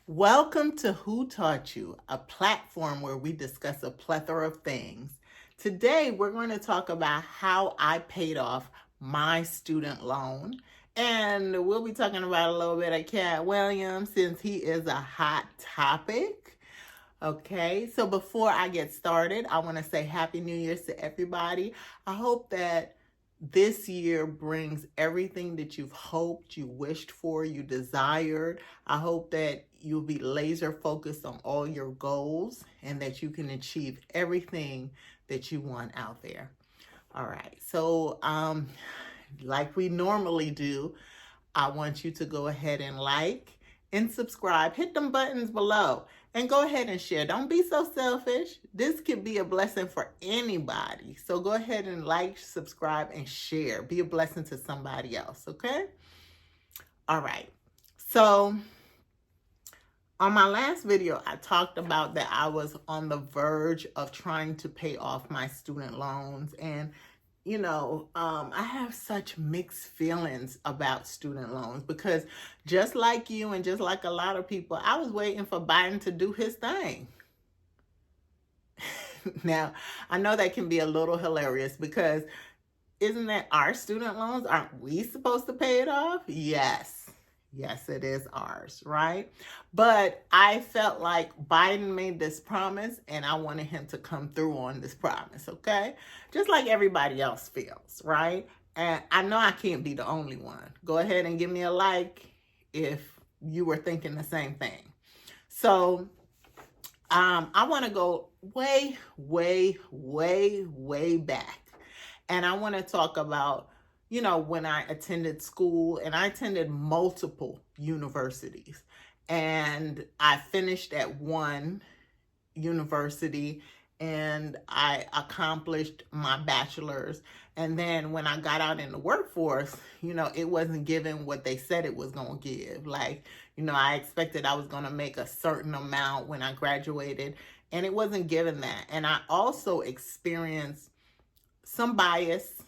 Welcome to Who Taught You, a platform where we discuss a plethora of things. Today, we're going to talk about how I paid off my student loan. And we'll be talking about a little bit of Katt Williams since he is a hot topic. Okay, so before I get started, I want to say Happy New Year's to everybody. I hope that this year brings everything that you've hoped, you wished for, you desired. I hope that you'll be laser focused on all your goals and that you can achieve everything that you want out there. All right, so like we normally do, I want you to go ahead and like and subscribe. Hit them buttons below and go ahead and share. Don't be so selfish. This could be a blessing for anybody. So go ahead and like, subscribe, and share. Be a blessing to somebody else, okay? All right. So on my last video, I talked about that I was on the verge of trying to pay off my student loans. And I have such mixed feelings about student loans because just like you and just like a lot of people, I was waiting for Biden to do his thing. Now, I know that can be a little hilarious because isn't that our student loans? Aren't we supposed to pay it off? Yes. Yes, it is ours, right? But I felt like Biden made this promise and I wanted him to come through on this promise, okay? Just like everybody else feels, right? And I know I can't be the only one. Go ahead and give me a like if you were thinking the same thing. So I want to go way, way, way, way back. And I want to talk about when I attended school, and I attended multiple universities, and I finished at one university and I accomplished my bachelor's. And then when I got out in the workforce, it wasn't given what they said it was going to give. Like, I expected I was going to make a certain amount when I graduated, and it wasn't given that. And I also experienced some bias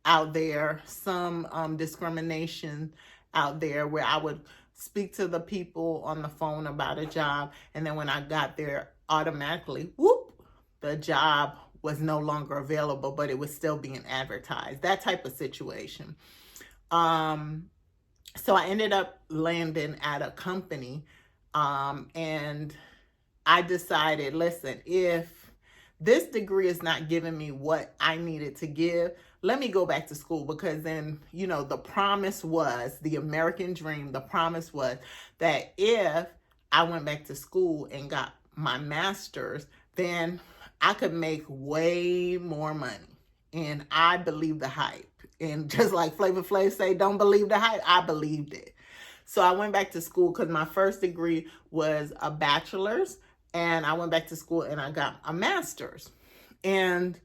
out there, some discrimination out there where I would speak to the people on the phone about a job, and then when I got there, automatically, whoop, the job was no longer available, but it was still being advertised. That type of situation. So I ended up landing at a company, and I decided, listen, if this degree is not giving me what I needed to give, let me go back to school, because then, the promise was, the American dream, the promise was that if I went back to school and got my master's, then I could make way more money. And I believed the hype. And just like Flavor Flav say, don't believe the hype, I believed it. So I went back to school because my first degree was a bachelor's, and I went back to school and I got a master's. And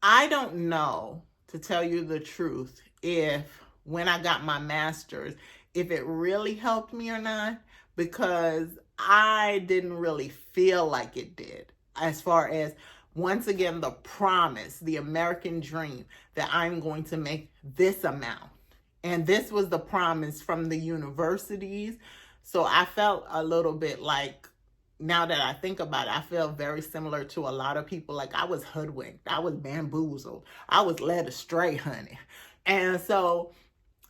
I don't know, to tell you the truth, if when I got my master's, if it really helped me or not, because I didn't really feel like it did. As far as, once again, the promise, the American dream that I'm going to make this amount. And this was the promise from the universities. So I felt a little bit like, now that I think about it, I feel very similar to a lot of people. Like, I was hoodwinked. I was bamboozled. I was led astray, honey. And so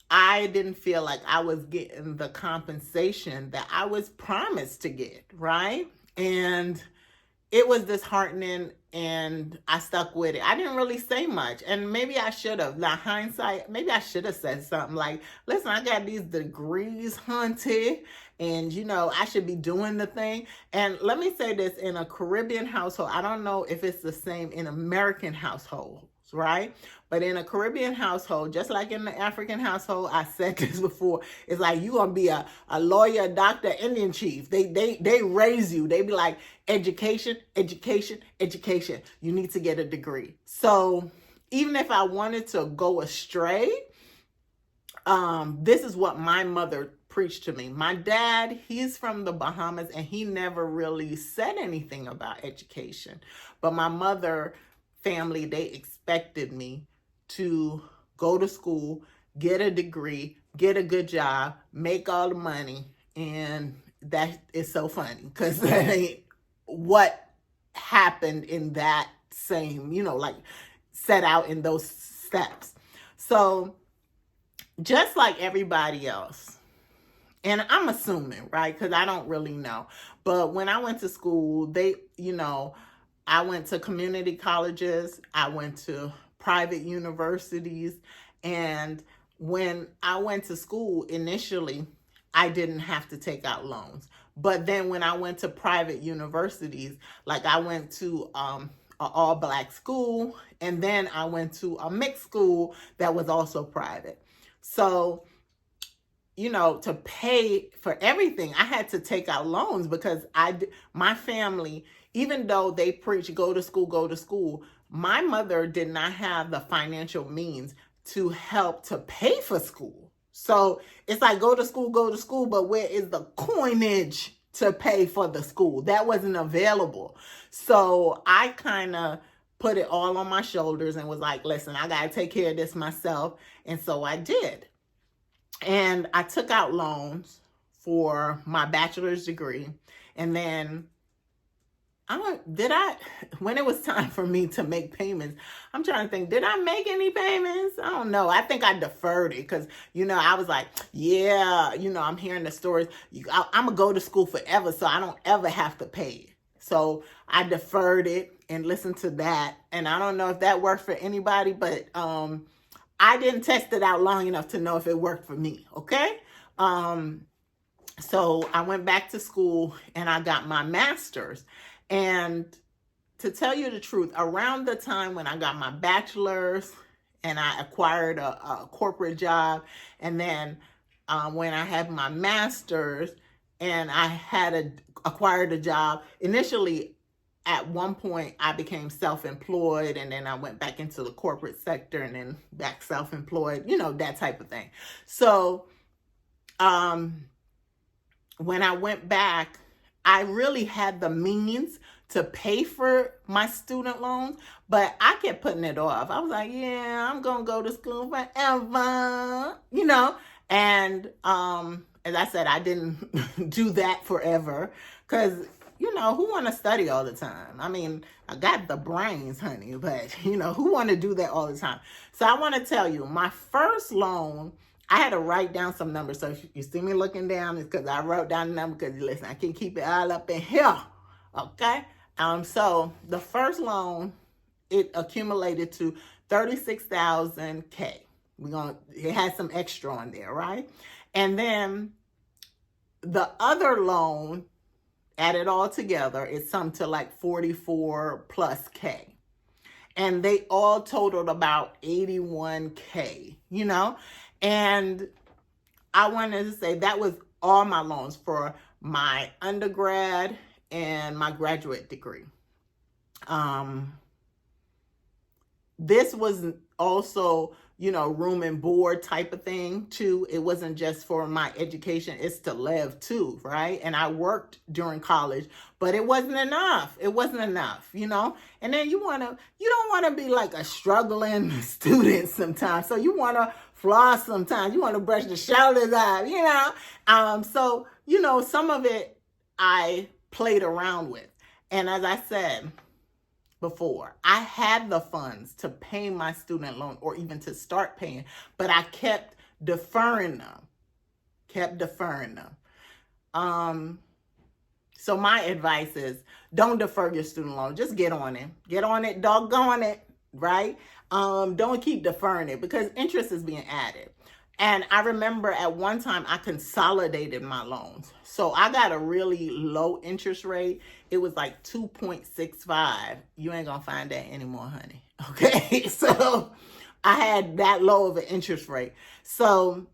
I didn't feel like I was getting the compensation that I was promised to get, right? And it was disheartening, and I stuck with it. I didn't really say much, and maybe I should have. Now, hindsight, maybe I should have said something like, listen, I got these degrees, hunty, and, I should be doing the thing. And let me say this, in a Caribbean household, I don't know if it's the same in American households, right? But in a Caribbean household, just like in the African household, I said this before, it's like you're going to be a lawyer, doctor, Indian chief. They raise you. They be like, education, education, education. You need to get a degree. So even if I wanted to go astray, this is what my mother preached to me. My dad, he's from the Bahamas, and he never really said anything about education. But my mother family, they expected me to go to school, get a degree, get a good job, make all the money, and that is so funny because what happened in that same, like set out in those steps. So just like everybody else, and I'm assuming, right? Because I don't really know. But when I went to school, I went to community colleges, I went to private universities, and when I went to school initially, I didn't have to take out loans. But then when I went to private universities, like I went to an all-black school, and then I went to a mixed school that was also private. So, to pay for everything, I had to take out loans because my family, even though they preach go to school, my mother did not have the financial means to help to pay for school. So it's like go to school, but where is the coinage to pay for the school? That wasn't available. So I kind of put it all on my shoulders and was like, listen, I got to take care of this myself. And so I did. And I took out loans for my bachelor's degree. And then when it was time for me to make payments, I'm trying to think, did I make any payments? I don't know. I think I deferred it because, I was like, yeah, I'm hearing the stories. I'm going to go to school forever, so I don't ever have to pay it. So I deferred it and listened to that. And I don't know if that worked for anybody, but I didn't test it out long enough to know if it worked for me, okay? So I went back to school and I got my master's. And to tell you the truth, around the time when I got my bachelor's and I acquired a corporate job, and then when I had my master's and I had acquired a job, initially at one point I became self-employed, and then I went back into the corporate sector and then back self-employed, that type of thing. So when I went back, I really had the means to pay for my student loans, but I kept putting it off. I was like, yeah, I'm going to go to school forever, and as I said, I didn't do that forever because, who want to study all the time? I mean, I got the brains, honey, but, who want to do that all the time? So I want to tell you, my first loan, I had to write down some numbers. So if you see me looking down, it's because I wrote down the number because, listen, I can't keep it all up in here, okay? So the first loan, it accumulated to $36,000. It had some extra on there, right? And then the other loan, added all together, it summed to like 44 plus K. And they all totaled about 81K, And I wanted to say that was all my loans for my undergrad and my graduate degree. This was also, room and board type of thing too. It wasn't just for my education, it's to live too, right? And I worked during college, but it wasn't enough. It wasn't enough, And then you don't want to be like a struggling student sometimes. So you want to floss sometimes. You want to brush the shoulders off, So, some of it I played around with. And as I said before, I had the funds to pay my student loan or even to start paying, but I kept deferring them. So my advice is don't defer your student loan. Just get on it, doggone it, right? Don't keep deferring it because interest is being added. And I remember at one time I consolidated my loans. So I got a really low interest rate. It was like 2.65. You ain't gonna find that anymore, honey. Okay, so I had that low of an interest rate. So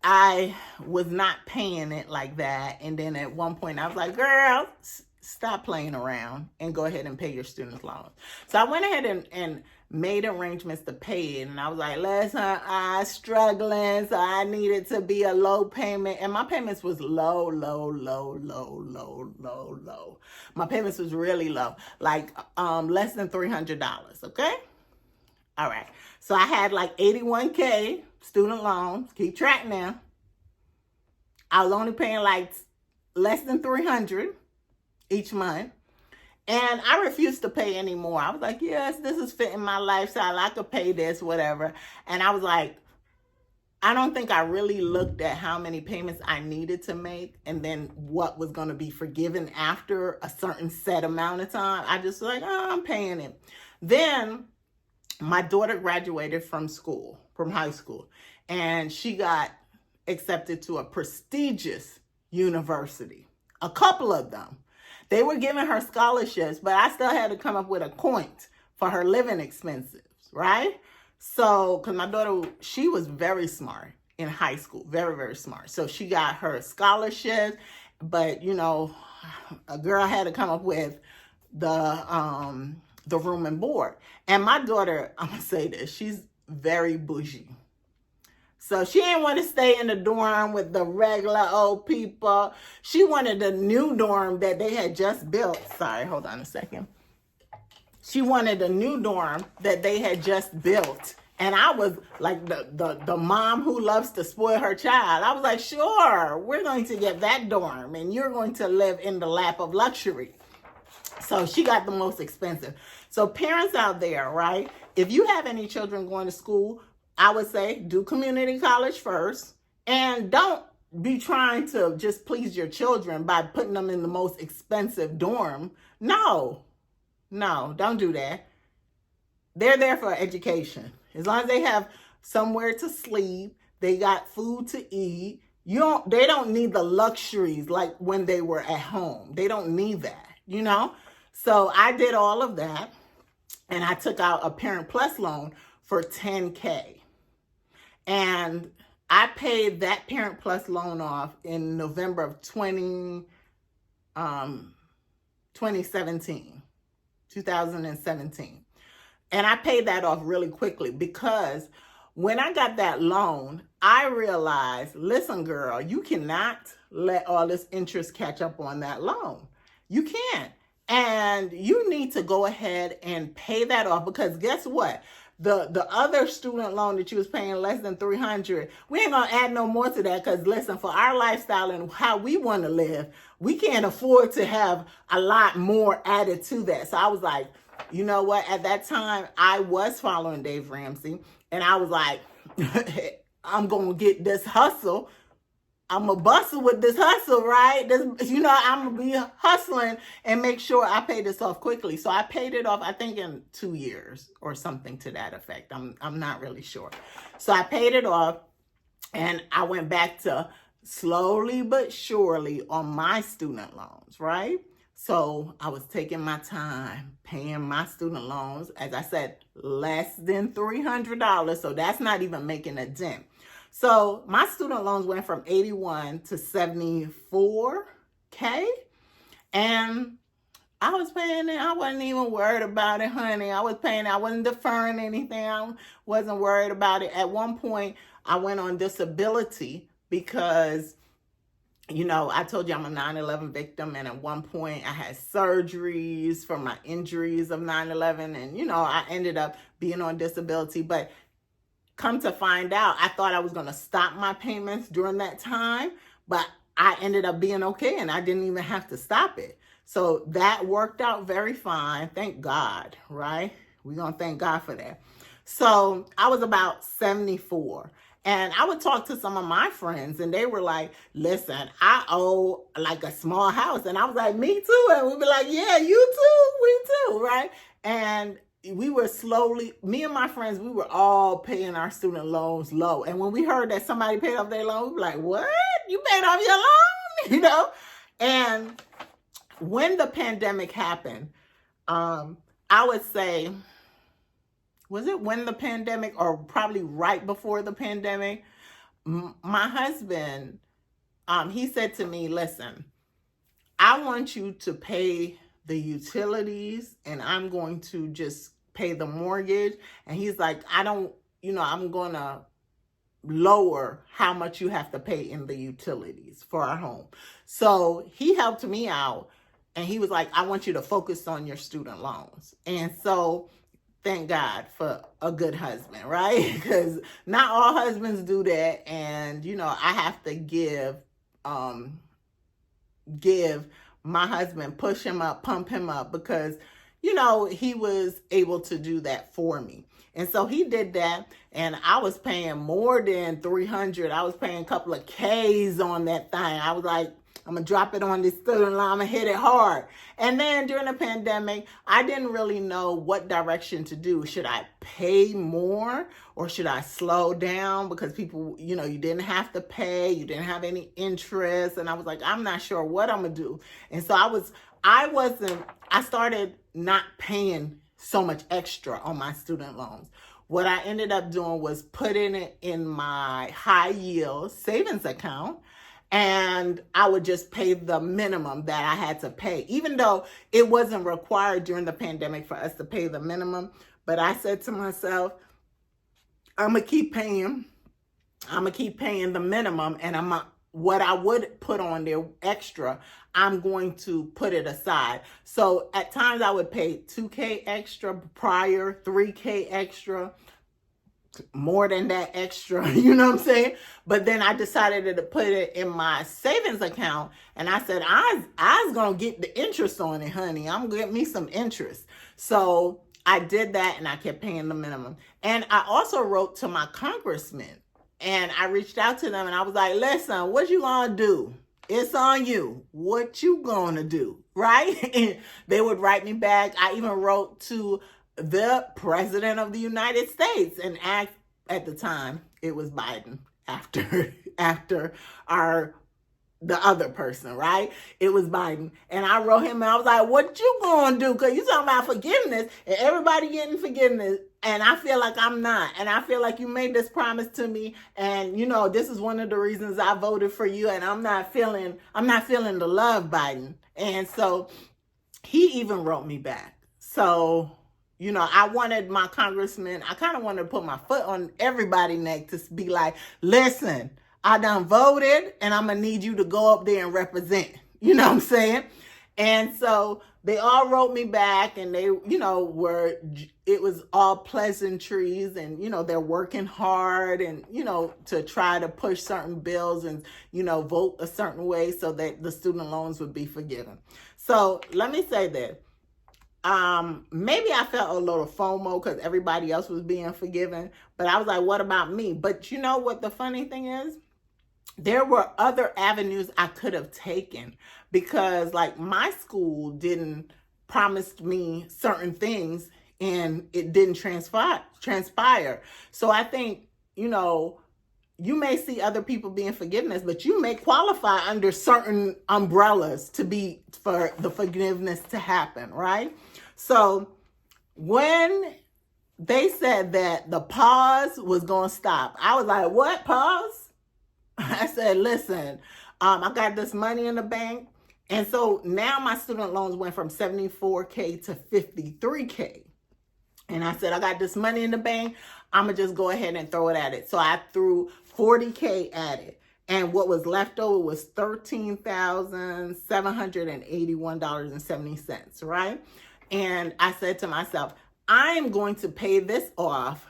I was not paying it like that. And then at one point I was like, girl, stop playing around and go ahead and pay your student loans. So I went ahead and made arrangements to pay it. And I was like, listen, I'm struggling. So I needed to be a low payment. And my payments was low. My payments was really low, like less than $300, okay? All right. So I had like 81K student loans. Keep track now. I was only paying like less than $300 each month. And I refused to pay anymore. I was like, yes, this is fitting my lifestyle. I could pay this, whatever. And I was like, I don't think I really looked at how many payments I needed to make and then what was going to be forgiven after a certain set amount of time. I just was like, oh, I'm paying it. Then my daughter graduated from high school, and she got accepted to a prestigious university. A couple of them. They were giving her scholarships, but I still had to come up with a coin for her living expenses, right? So, because my daughter, she was very smart in high school, very, very smart. So she got her scholarship, but, you know, a girl had to come up with the room and board. And my daughter, I'm going to say this, she's very bougie. So she didn't want to stay in the dorm with the regular old people. She wanted the new dorm that they had just built. Sorry, hold on a second. She wanted a new dorm that they had just built. And I was like the mom who loves to spoil her child. I was like, sure, we're going to get that dorm and you're going to live in the lap of luxury. So she got the most expensive. So parents out there, right? If you have any children going to school, I would say do community college first, and don't be trying to just please your children by putting them in the most expensive dorm. No, don't do that. They're there for education. As long as they have somewhere to sleep, they got food to eat. They don't need the luxuries like when they were at home. They don't need that, you know? So I did all of that, and I took out a Parent Plus loan for $10K. And I paid that Parent Plus loan off in November of 2017. And I paid that off really quickly because when I got that loan, I realized, listen, girl, you cannot let all this interest catch up on that loan. You can't. And you need to go ahead and pay that off, because guess what? The other student loan that you was paying less than $300, we ain't gonna add no more to that, because listen, for our lifestyle and how we want to live, we can't afford to have a lot more added to that. So I was like, you know what? At that time, I was following Dave Ramsey, and I was like, I'm gonna get this hustle. I'm going to bustle with this hustle, right? I'm going to be hustling and make sure I pay this off quickly. So I paid it off, I think, in 2 years or something to that effect. I'm not really sure. So I paid it off, and I went back to slowly but surely on my student loans, right? So I was taking my time paying my student loans. As I said, less than $300. So that's not even making a dent. So my student loans went from 81 to 74K, and I was paying it. I wasn't even worried about it, honey. I was paying it. I wasn't deferring anything. I wasn't worried about it. At one point, I went on disability because, you know, I told you I'm a 9/11 victim, and at one point I had surgeries for my injuries of 9/11, and, you know, I ended up being on disability. But come to find out, I thought I was going to stop my payments during that time, but I ended up being okay, and I didn't even have to stop it. So that worked out very fine. Thank God, right? We're going to thank God for that. So I was about 74. And I would talk to some of my friends, and they were like, listen, I owe like a small house. And I was like, me too. And we'd be like, yeah, you too. We too, right? And we were slowly, me and my friends, we were all paying our student loans low. And when we heard that somebody paid off their loan, we were like, what? You paid off your loan? You know? And when the pandemic happened, I would say, was it when the pandemic, or probably right before the pandemic? My husband, he said to me, listen, I want you to pay the utilities, and I'm going to just pay the mortgage. And he's like, I'm going to lower how much you have to pay in the utilities for our home. So he helped me out, and he was like, I want you to focus on your student loans. And so thank God for a good husband, right? Because not all husbands do that. And, you know, I have to give, give my husband, push him up, pump him up, because, he was able to do that for me. And so he did that, and I was paying more than $300. I was paying a couple of Ks on that thing. I was like, I'm going to drop it on this student loan. I'm going to hit it hard. And then during the pandemic, I didn't really know what direction to do. Should I pay more or should I slow down? Because people, you didn't have to pay. You didn't have any interest. And I was like, I'm not sure what I'm going to do. And so I started not paying so much extra on my student loans. What I ended up doing was putting it in my high yield savings account. And I would just pay the minimum that I had to pay, even though it wasn't required during the pandemic for us to pay the minimum. But I said to myself, I'm going to keep paying the minimum, and what I would put on there extra, I'm going to put it aside. So at times I would pay $2K extra prior, $3K extra, more than that extra, you know what I'm saying? But then I decided to put it in my savings account, and I said, I was going to get the interest on it, honey. I'm going to get me some interest. So I did that, and I kept paying the minimum. And I also wrote to my congressman, and I reached out to them, and I was like, listen, what you going to do? It's on you. What you going to do, right? And they would write me back. I even wrote to the president of the United States and asked, at the time it was Biden after the other person, right? It was Biden. And I wrote him and I was like, what you gonna do? Because you talking about forgiveness and everybody getting forgiveness, and I feel like I'm not. And I feel like you made this promise to me, and this is one of the reasons I voted for you, and I'm not feeling the love, Biden. And so he even wrote me back. So I wanted my congressman, I kind of wanted to put my foot on everybody's neck to be like, listen, I done voted, and I'm going to need you to go up there and represent. You know what I'm saying? And so they all wrote me back, and they, it was all pleasantries, and, they're working hard and, to try to push certain bills and, vote a certain way so that the student loans would be forgiven. So let me say that. Maybe I felt a little FOMO because everybody else was being forgiven, but I was like, what about me? But you know what the funny thing is? There were other avenues I could have taken, because like my school didn't promise me certain things and it didn't transpire. So I think, you may see other people being forgiveness, but you may qualify under certain umbrellas for the forgiveness to happen, right? So when they said that the pause was going to stop, I was like, what, pause? I said, listen, I got this money in the bank. And so now my student loans went from $74K to $53K. And I said, I got this money in the bank. I'm going to just go ahead and throw it at it. So I threw $40K at it. And what was left over was $13,781.70, right? And I said to myself, I am going to pay this off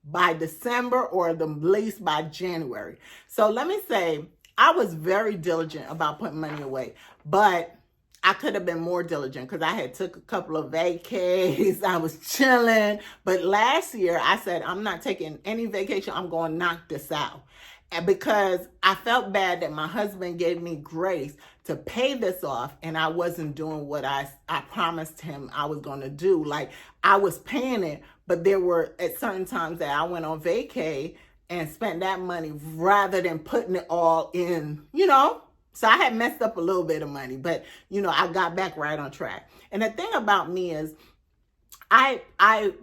by December, or the least by January. So let me say, I was very diligent about putting money away, but I could have been more diligent because I had took a couple of vacays. I was chilling. But last year I said, I'm not taking any vacation. I'm going to knock this out. And because I felt bad that my husband gave me grace to pay this off, and I wasn't doing what I promised him I was going to do. Like, I was paying it, but there were at certain times that I went on vacay and spent that money rather than putting it all in, So I had messed up a little bit of money, but, I got back right on track. And the thing about me is I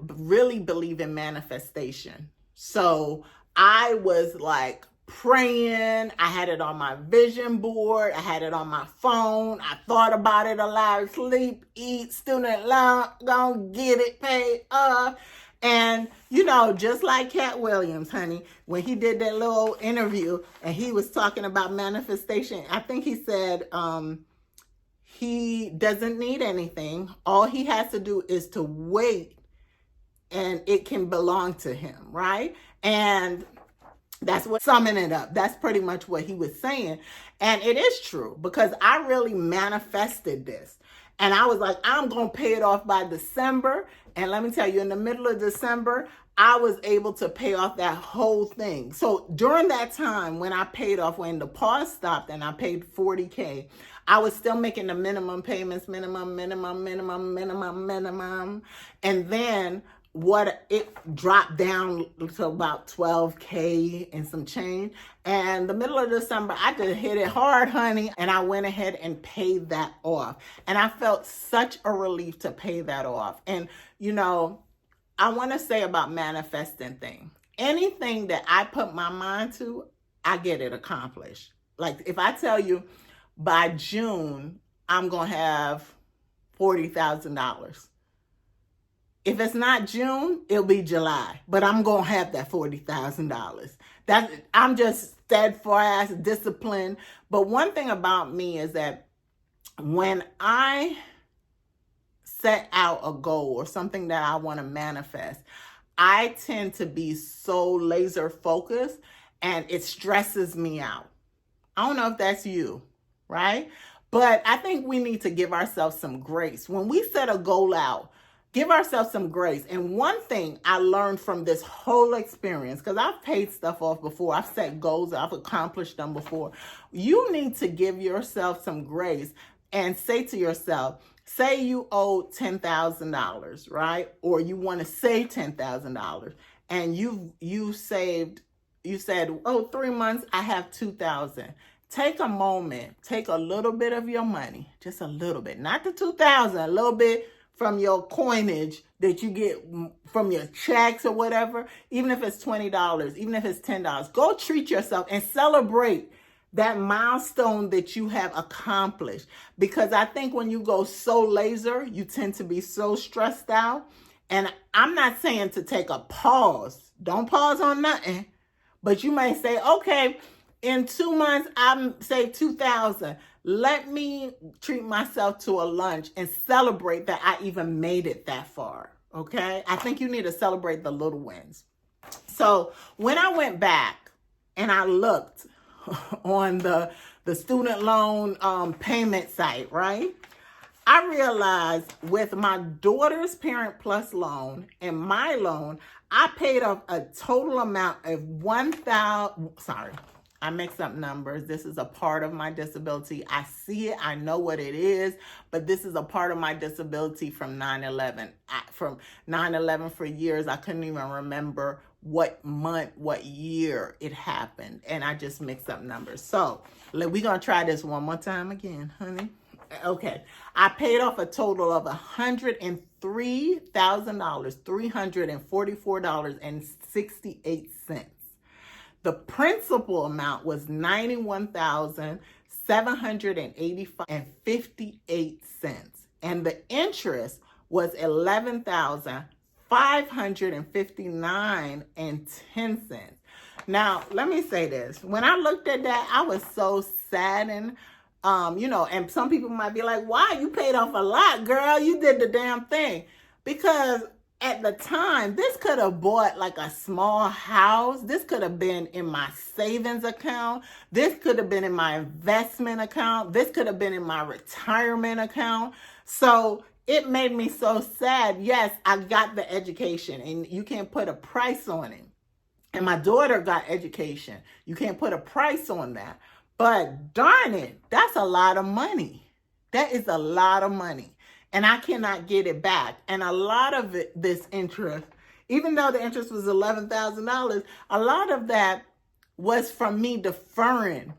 really believe in manifestation. So I was like praying. I had it on my vision board. I had it on my phone. I thought about it a lot. Sleep, eat, student loan, gonna get it paid off. And, just like Katt Williams, honey, when he did that little interview and he was talking about manifestation, I think he said he doesn't need anything. All he has to do is to wait, and it can belong to him, right? And That's what summing it up. That's pretty much what he was saying. And it is true because I really manifested this. And I was like, I'm going to pay it off by December. And let me tell you, in the middle of December, I was able to pay off that whole thing. So during that time when I paid off, when the pause stopped and I paid $40K, I was still making the minimum payments, minimum. And then what it dropped down to about $12K and some change. And the middle of December, I just hit it hard, honey. And I went ahead and paid that off. And I felt such a relief to pay that off. And, you know, I want to say about manifesting things. Anything that I put my mind to, I get it accomplished. Like if I tell you by June, I'm going to have $40,000. If it's not June, it'll be July, but I'm going to have that $40,000. I'm just steadfast, disciplined. But one thing about me is that when I set out a goal or something that I want to manifest, I tend to be so laser focused and it stresses me out. I don't know if that's you, right? But I think we need to give ourselves some grace. When we set a goal out, give ourselves some grace. And one thing I learned from this whole experience, because I've paid stuff off before, I've set goals, I've accomplished them before. You need to give yourself some grace and say to yourself, say you owe $10,000, right? Or you want to save $10,000 and you said, oh, 3 months, I have $2,000. Take a moment, take a little bit of your money, just a little bit, not the $2,000, a little bit from your coinage that you get from your checks or whatever, even if it's $20, even if it's $10, go treat yourself and celebrate that milestone that you have accomplished. Because I think when you go so laser, you tend to be so stressed out. And I'm not saying to take a pause. Don't pause on nothing. But you may say, okay, in 2 months, I'm say $2,000. Let me treat myself to a lunch and celebrate that I even made it that far. Okay? I think you need to celebrate the little wins. So when I went back and I looked on the student loan payment site, right? I realized with my daughter's Parent Plus loan and my loan, I paid off a total amount of I mixed up numbers. This is a part of my disability. I see it. I know what it is, but this is a part of my disability from 9/11. From 9/11 for years, I couldn't even remember what month, what year it happened. And I just mixed up numbers. So we're going to try this one more time again, honey. Okay. I paid off a total of $103,000, $344.68. The principal amount was $91,785.58, and the interest was $11,559.10. Now, let me say this. When I looked at that, I was so saddened. And some people might be like, why? You paid off a lot, girl. You did the damn thing. Because at the time, this could have bought like a small house. This could have been in my savings account. This could have been in my investment account. This could have been in my retirement account. So it made me so sad. Yes, I got the education and you can't put a price on it. And my daughter got education. You can't put a price on that. But darn it, that's a lot of money. That is a lot of money. And I cannot get it back. And a lot of this interest, even though the interest was $11,000, a lot of that was from me deferring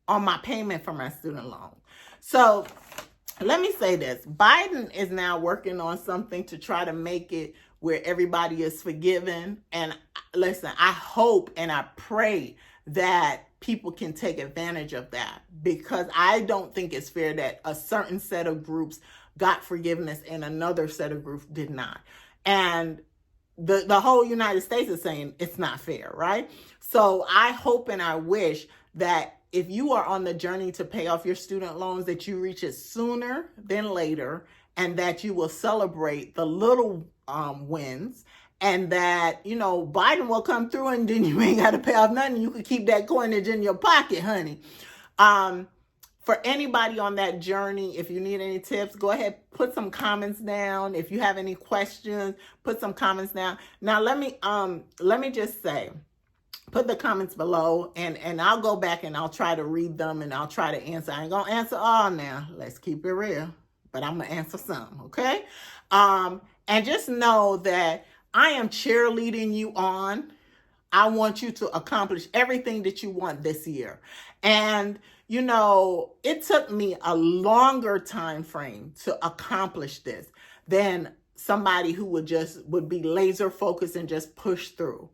on my payment for my student loan. So let me say this. Biden is now working on something to try to make it where everybody is forgiven. And listen, I hope and I pray that people can take advantage of that, because I don't think it's fair that a certain set of groups got forgiveness and another set of groups did not. And the whole United States is saying it's not fair, right? So I hope and I wish that if you are on the journey to pay off your student loans, that you reach it sooner than later, and that you will celebrate the little wins, and that, Biden will come through and then you ain't got to pay off nothing. You can keep that coinage in your pocket, honey. For anybody on that journey, if you need any tips, go ahead, put some comments down. If you have any questions, put some comments down. Now, let me just say, put the comments below, and I'll go back and I'll try to read them and I'll try to answer. I ain't gonna answer all now. Let's keep it real, but I'm gonna answer some, okay? And just know that I am cheerleading you on. I want you to accomplish everything that you want this year. And, it took me a longer time frame to accomplish this than somebody who would be laser focused and just push through.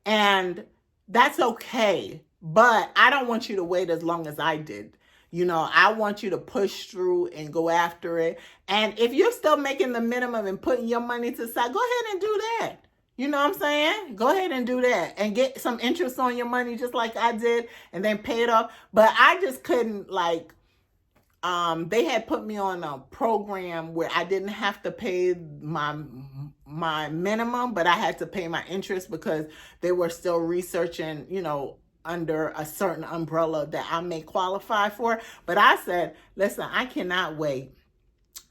And that's okay. But I don't want you to wait as long as I did. I want you to push through and go after it. And if you're still making the minimum and putting your money to the side, go ahead and do that. You know what I'm saying? Go ahead and do that and get some interest on your money just like I did and then pay it off. But I just couldn't, they had put me on a program where I didn't have to pay my minimum, but I had to pay my interest because they were still researching, under a certain umbrella that I may qualify for. But I said, listen, I cannot wait.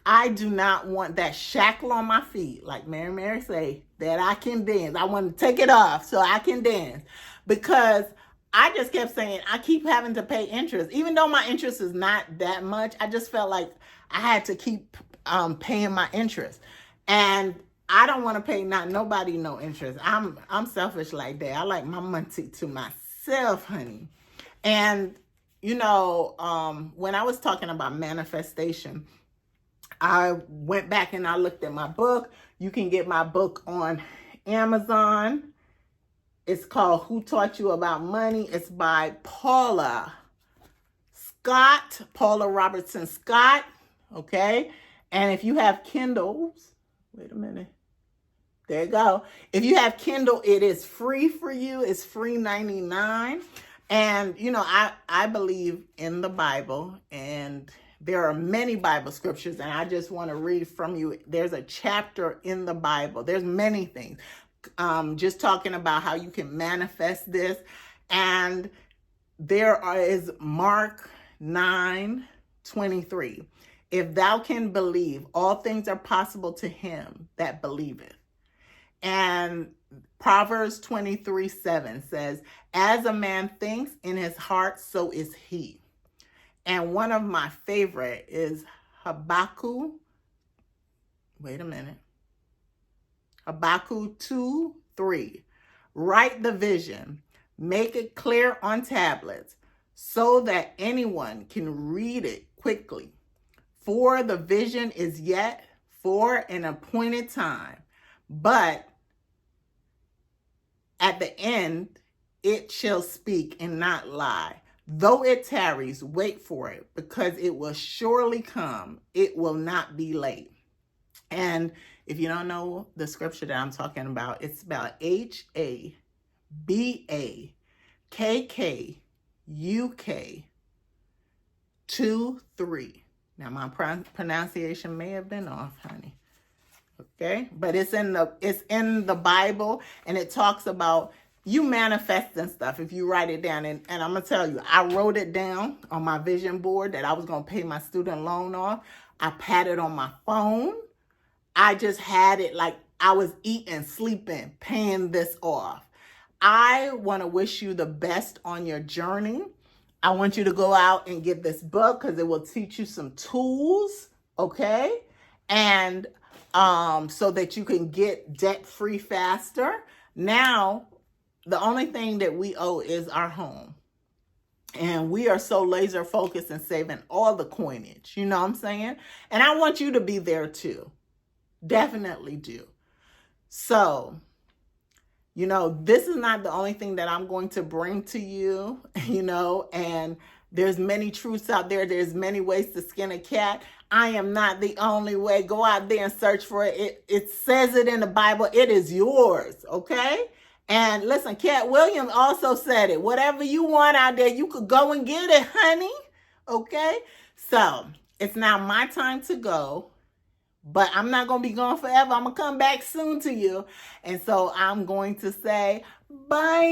I do not want that shackle on my feet, like Mary say, that I can dance. I want to take it off so I can dance, because I just kept saying, I keep having to pay interest. Even though my interest is not that much, I just felt like I had to keep paying my interest. And I don't want to pay nobody no interest. I'm selfish like that. I like my money to myself, honey. And, when I was talking about manifestation, I went back and I looked at my book. You can get my book on Amazon. It's called Who Taught You About Money? It's by Paula Robertson Scott. Okay. And if you have Kindles, wait a minute. There you go. If you have Kindle, it is free for you. It's free $99. And, I believe in the Bible, and there are many Bible scriptures, and I just want to read from you. There's a chapter in the Bible. There's many things. Just talking about how you can manifest this. And there is Mark 9:23. If thou can believe, all things are possible to him that believeth. And Proverbs 23:7 says, as a man thinks in his heart, so is he. And one of my favorite is Habakkuk. Wait a minute. Habakkuk 2:3. Write the vision. Make it clear on tablets so that anyone can read it quickly. For the vision is yet for an appointed time, but at the end it shall speak and not lie. Though it tarries, wait for it, because it will surely come. It will not be late. And if you don't know the scripture that I'm talking about, it's about Habakkuk 2:3. Now my pronunciation may have been off, honey. Okay, but it's in the Bible, and it talks about you manifesting stuff if you write it down. And I'm gonna tell you, I wrote it down on my vision board that I was gonna pay my student loan off. I had it on my phone. I just had it like I was eating, sleeping, paying this off. I want to wish you the best on your journey. I want you to go out and get this book because it will teach you some tools, okay? And so that you can get debt-free faster. Now, the only thing that we owe is our home. And we are so laser focused and saving all the coinage, you know what I'm saying? And I want you to be there too. Definitely do. So, this is not the only thing that I'm going to bring to you, and there's many truths out there. There's many ways to skin a cat. I am not the only way. Go out there and search for it. It says it in the Bible. It is yours, okay? And listen, Katt Williams also said it. Whatever you want out there, you could go and get it, honey, okay? So it's now my time to go. but I'm not going to be gone forever. I'm going to come back soon to you. And so I'm going to say bye.